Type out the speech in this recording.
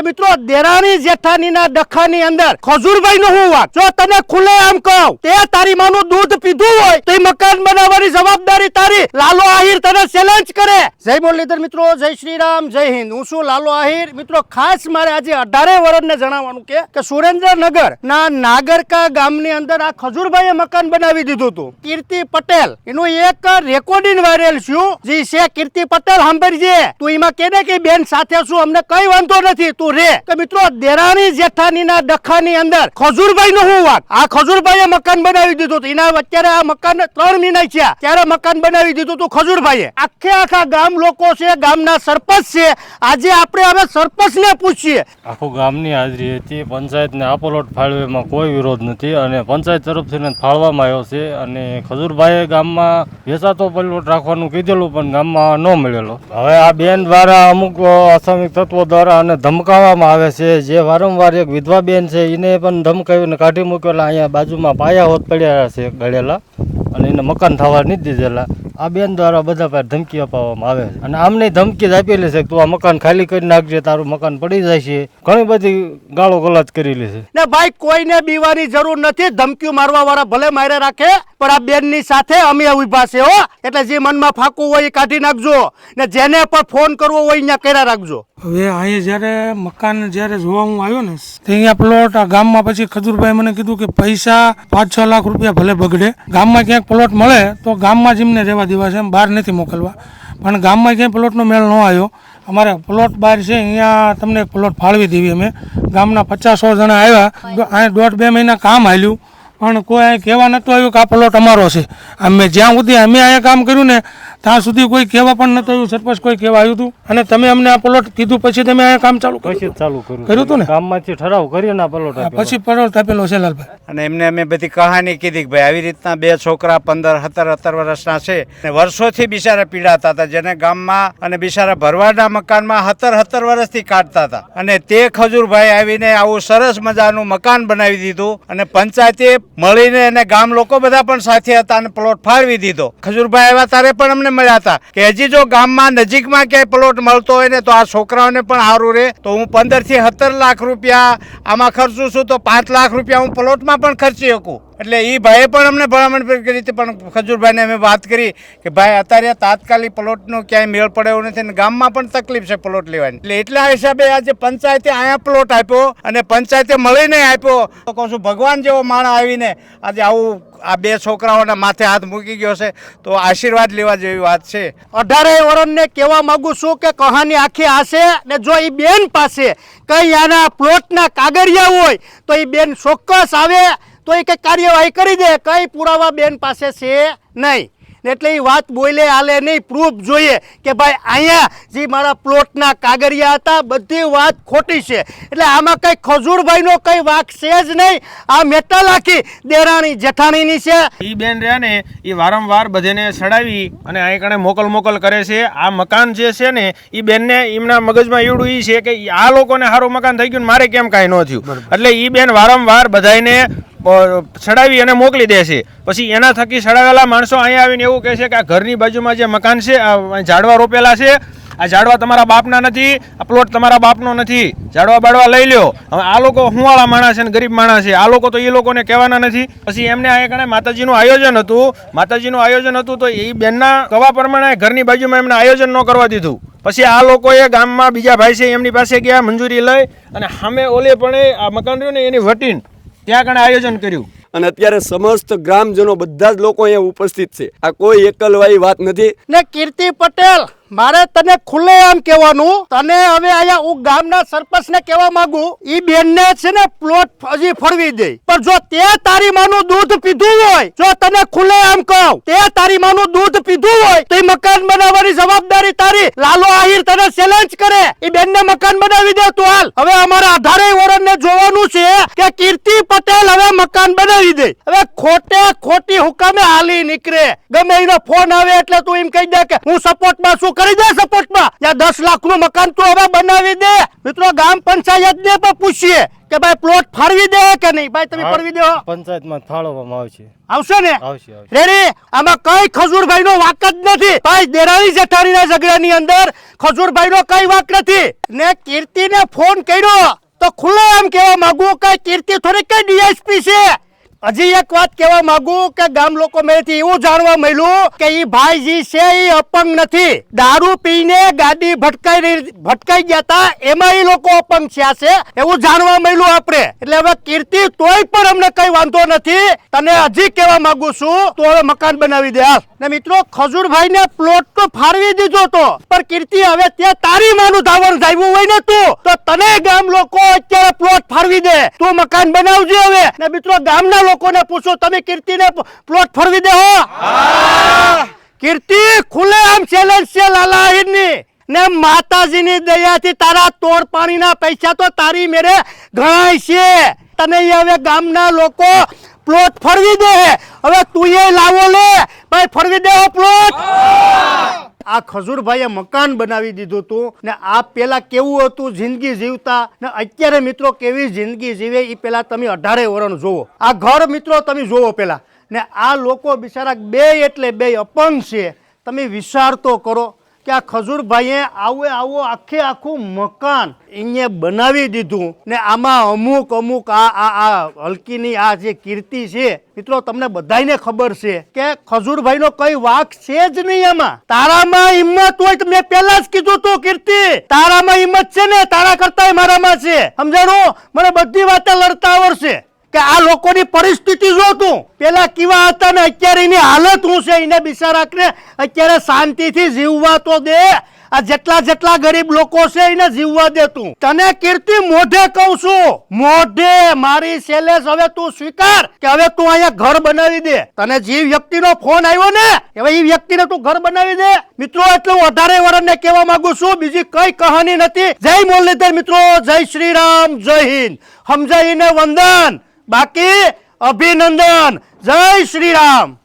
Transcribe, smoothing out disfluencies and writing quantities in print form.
કે મિત્રો દેરાણી જેઠાણીના ડખાની અંદર ખજૂરભાઈ નો હું વાત, જો તને ખુલ્લે આમ કહું તે તારી માનું દૂધ પીધું હોય તો મકાન બનાવવાની જવાબદારી તારી. લાલો આહિર તને ચેલેન્જ કરે. જય મુરલીધર મિત્રો, જય શ્રી રામ, જય હિન્દ. હું છું લાલો આહિર. મિત્રો ખાસ મારે આજે 18 વર્ષને જણાવવાનું કે સુરેન્દ્રનગર ના નાગરકા ગામની અંદર આ ખજૂરભાઈએ મકાન બનાવી દીધું હતું. કીર્તિ પટેલ એનું એક રેકોર્ડિંગ વાયરલ છું જે છે. કીર્તિ પટેલ સાંભળજે, તું એમાં કે ને કે બેન સાથે છું, અમને કઈ વાંધો નથી, તું રે. કે મિત્રો દેરાણી જેઠાણીના ડખાની અંદર ખજૂરભાઈ નું હું વાત, આ ખજૂરભાઈએ મકાન બનાવી દીધું હતું. એના અત્યારે આ મકાન 3 મહિના થયા ત્યારે મકાન બનાવી દીધું હતું ખજૂરભાઈએ. આખા ગામ લોકો છે, ગામના સરપંચ છે. આજે આપણે હવે સરપંચ ને પૂછીએ. આખું ગામની હાજરી હતી. પંચાયતને આ પ્લોટ ફાળવેમાં કોઈ વિરોધ નથી અને પંચાયત તરફથી ફાળવામાં આવ્યો છે. અને ખજૂરભાઈએ ગામમાં વેચાતો પ્લોટ રાખવાનું કીધેલું પણ ગામમાં ન મળેલો. હવે આ બેન દ્વારા અમુક અસામિક તત્વો દ્વારા અને ધમકાવવામાં આવે છે. જે વારંવાર એક વિધવા બેન છે એને પણ ધમકાવીને કાઢી મૂકેલા. અહીંયા બાજુમાં પાયા હોત પડ્યા છે ગળેલા અને એને મકાન થવા નથી દીધેલા. આ બેન દ્વારા બધા પાસે ધમકી અપાવવામાં આવે છે અને આમને ધમકી જ આપેલી છે કે તું આ મકાન ખાલી કરી નાખજે, તારું મકાન પડી જાય છે. ઘણી બધી ગાળો ગલાજ કરેલી છે. ને ભાઈ કોઈને બીવાની જરૂર નથી. ધમકી મારવા વાળા ભલે મારે રાખે પણ આ બેન ની સાથે અમે ઉભા છે હો. એટલે જે મનમાં ફાકવું હોય એ કાઢી નાખજો ને જેને પણ ફોન કરવો હોય અહીંયા કર્યા રાખજો. હવે અહીંયા જ્યારે મકાન જ્યારે જોવા હું આવ્યો ને અહીંયા પ્લોટ આ ગામમાં, પછી ખજૂરભાઈ મને કીધું કે પૈસા 5-6 લાખ રૂપિયા ભલે બગડે, ગામમાં ક્યાંક પ્લોટ મળે તો ગામમાં જ એમને રહેવા દેવા છે, બહાર નથી મોકલવા. પણ ગામમાં ક્યાંય પ્લોટનો મેળ ન આવ્યો. અમારે પ્લોટ બહાર છે, અહીંયા તમને પ્લોટ ફાળવી દેવી. અમે ગામના 50-100 જણા આવ્યા, અહીંયા 1.5-2 મહિના કામ હાલ્યું પણ કોઈ કહેવા નતું આવ્યું કે આ પ્લોટ અમારો છે. અમે જ્યાં સુધી અમે અહીંયા કામ કર્યું ને ત્યાં સુધી કોઈ કહેવા પણ નતું આવ્યું. સરપંચ કોઈ કહેવા આવ્યું હતું અને તમે અમને આ પ્લોટ કીધું પછી તમે અહીંયા કામ ચાલુ કર્યું હતું ને? ગામમાંથી ઠરાવ કરીને પ્લોટ પછી પ્લોટ આપેલો છે લાલભાઈ. અને એમને અમે બધી કહાની કીધી કે ભાઈ આવી રીતના 2 છોકરા 15-17 વર્ષના છે અને વર્ષોથી બિચારા પીડાતા હતા, જેને ગામમાં અને બિચારા ભરવાડના મકાનમાં 17 વર્ષથી કાઢતા હતા. અને તે ખજૂરભાઈ આવીને આવું સરસ મજાનું મકાન બનાવી દીધું અને પંચાયતે મળીને અને ગામ લોકો બધા પણ સાથે હતા અને પ્લોટ ફાળવી દીધો. ખજૂરભાઈ આવ્યા ત્યારે પણ અમને મળ્યા હતા કે હજી જો ગામમાં નજીકમાં ક્યાંય પ્લોટ મળતો હોય ને તો આ છોકરાઓને પણ સારું રહે. તો હું 15-17 લાખ રૂપિયા આમાં ખર્ચું છું તો 5 લાખ રૂપિયા હું પ્લોટમાં પણ ખર્ચી શકું. એટલે એ ભાઈએ પણ અમને ભલામણ કરી હતી. પણ ખજૂરભાઈને અમે વાત કરી કે ભાઈ અત્યારે તાત્કાલિક પ્લોટનો ક્યાંય મેળ પડે એવું નથી અને ગામમાં પણ તકલીફ છે પ્લોટ લેવાની. એટલે એટલા હિસાબે આજે પંચાયતે અહીંયા પ્લોટ આપ્યો અને પંચાયતે મળીને આપ્યો. તો કહું છું ભગવાન જેવો માણસ આવીને આજે આવું આ 2 છોકરાઓના માથે હાથ મૂકી ગયો છે તો આશીર્વાદ લેવા જેવી વાત છે. 18 વર્ષને કહેવા માંગુ છું કે કહાની આખી આશે ને જો એ બેન પાસે કઈ આના પ્લોટના કાગળિયા હોય તો એ બેન ચોક્કસ આવે તો એ કઈ કાર્યવાહી કરી દે. કઈ પુરાવા બેન પાસે છે નહીં. એટલે એ વાત બોલે હાલે નહીં, પ્રૂફ જોઈએ કે ભાઈ અહીંયા જે મારા પ્લોટના કાગળિયા હતા બધી વાત ખોટી છે. એટલે આમાં કઈ ખજૂરભાઈનો કઈ વાક છે જ નહીં. આ મેટલ આખી દેરાણી જેઠાણીની છે. એ બેન રહ્યા ને એ વારંવાર બધેને સડાવી અને આ કણે મોકલ કરે છે. આ મકાન જે છે ને એ બેનને એમના મગજમાં એવડું એ છે કે આ લોકોને સારું મકાન થઈ ગયું મારે કેમ કાંઈ ન થયું. એટલે એ બેન વારંવાર બધાને સડાવી અને મોકલી દે છે. પછી એના થકી સડાવેલા માણસો અહીંયા આવીને એવું કહે છે કે આ ઘરની બાજુમાં જે મકાન છે આ ઝાડવા રોપેલા છે, આ ઝાડવા તમારા બાપના નથી, આ પ્લોટ તમારા બાપનો નથી, ઝાડવા બાડવા લઈ લ્યો. હવે આ લોકો હુંવાળા માણસ છે ને ગરીબ માણસ છે, આ લોકો તો એ લોકોને કહેવાના નથી. પછી એમને આ કણે માતાજીનું આયોજન હતું તો એ બેનના કવા પ્રમાણે ઘરની બાજુમાં એમને આયોજન ન કરવા દીધું. પછી આ લોકોએ ગામમાં બીજા ભાઈ છે એમની પાસે ગયા મંજૂરી લઈ અને સામે ઓલે પણ આ મકાન રહ્યું ને એની વટીન ત્યાં કણે આયોજન કર્યું. અને અત્યારે સમસ્ત ગ્રામજનો બધા જ લોકો અહીંયા ઉપસ્થિત છે. આ કોઈ એકલવાઈ વાત નથી. ને કીર્તિ પટેલ મારે તને ખુલ્લે આમ કહેવાનું, તને હવે અહીંયા હું ગામના સરપંચ ને કહેવા માંગુ ઈ બેન ને છે ને પ્લોટ હજી ફળવી દે. પણ જો તે તારી માનું દૂધ પીધું હોય, જો તને ખુલ્લે આમ કહું તે તારી માનું દૂધ પીધું હોય તો મકાન બનાવવાની જવાબદારી તારી. લાલો આહિર તને ચેલેન્જ કરે ઈ બેન ને મકાન બનાવી દે તું હાલ. હવે અમારા 18 વર્ષને જોવાનું છે કે કીર્તિ પટેલ હવે મકાન બનાવી દે. હવે ખોટી હુકામે હાલી નીકળે. ગમે એનો ફોન આવે એટલે તું એમ કહી દે કે હું સપોર્ટમાં છું કરી દે સપોર્ટમાં. ત્યાં 10 લાખનું મકાન તું હવે બનાવી દે. મિત્રો ગામ પંચાયતને પણ પૂછીએ કે ભાઈ પ્લોટ ફાળવી દે કે નહીં. ભાઈ તમે ફાળવી દો. પંચાયતમાં ફાળવવામાં આવશે. આવશે ને? આવશે. રેડી. આમાં કઈ ખજૂરભાઈ નો વાક જ નથી. ભાઈ દેરાણી જેઠાણીના ઝઘડાની અંદર ખજૂરભાઈ નો કઈ વાક નથી. ને કીર્તિને ફોન કર્યો તો ખુલ્લે આમ કહેવા માંગુ કે કીર્તિ થોડી કઈ ડીએસપી છે. હજી એક વાત કહેવા માંગુ કે ગામ લોકો મેથી એવું જાણવા મળ્યું કે ઈ ભાઈજી છે ઈ અપંગ નથી. દારૂ પીને ગાડી ભટકાઈ ગયા હતા એમાં ઈ લોકો અપંગ થયા છે એવું જાણવા મળ્યું આપણે. એટલે હવે કીર્તિ તોય પણ અમને કઈ વાંધો નથી. તને હજી કહેવા માંગુ છું તો હવે મકાન બનાવી દે. ને મિત્રો ખજૂરભાઈ ને પ્લોટ તો ફાળવી દીધો તો, પણ કીર્તિ હવે ત્યાં તારી માનું ધાવણ ધાવ્યું હોય ને તું તો તને ગામ લોકો અત્યારે પ્લોટ ફાળવી દે. તું મકાન બનાવજે હવે. ને મિત્રો ગામના લોકોને પૂછો તમે કીર્તિને પ્લોટ ફાળવી દે હો. કીર્તિ ખુલે આમ ચેલેન્જ છે લાલા આહિરની. ને માતાજીની દયાથી તારા તોડ પાણીના પૈસા તો તારી મેરે ગણાય છે. તને હવે ગામના લોકો પ્લોટ ફરવી દે. હવે તું એ લાવો લે ભાઈ, ફરવી દે પ્લોટ. આ ખજૂરભાઈએ મકાન બનાવી દીધું તું ને આ પેલા કેવું હતું જિંદગી જીવતા ને અત્યારે મિત્રો કેવી જિંદગી જીવે એ પેલા તમે 18 વર્ષ જોવો. આ ઘર મિત્રો તમે જોવો પેલા. ને આ લોકો બિચારા બે એટલે બે અપંગ છે. તમે વિચાર તો કરો કે આ ખજૂરભાઈએ આવો આખું મકાન અહીંયા બનાવી દીધું ને આમાં અમુક આ હલકીની આ જે કીર્તિ છે મિત્રો તમને બધાયને ખબર છે કે ખજૂરભાઈનો કઈ વાક છે જ નહીં. આમાં તારામાં હિંમત હોય તો મેં પહેલા જ કીધું તું કીર્તિ તારામાં હિંમત છે ને તારા કરતા મારામાં છે. સમજાણું? મને બધી વાતે લડતા આવડશે કે આ લોકોની પરિસ્થિતિ જો તું પેલા કેવા હતા ને અત્યારે એની હાલત શું છે. એને બિચારાને અત્યારે શાંતિથી જીવવા તો દે. આ જેટલા ગરીબ લોકો છે એને જીવવા દે તું. તને કીર્તિ મોઢે કહું છું, મોઢે મારી સેલેસ હવે તું સ્વીકાર કે હવે તું અહીંયા ઘર બનાવી દે. તને જે વ્યક્તિનો ફોન આવ્યો ને હવે એ વ્યક્તિને તું ઘર બનાવી દે. મિત્રો એટલે હું 18 વર્ષને કહેવા માંગુ છું, બીજી કઈ કહાની નથી. જય મુરલીધર મિત્રો, જય શ્રી રામ, જય હિન્દ. સમજાઈને વંદન, બાકી અભિનંદન. જય શ્રી રામ.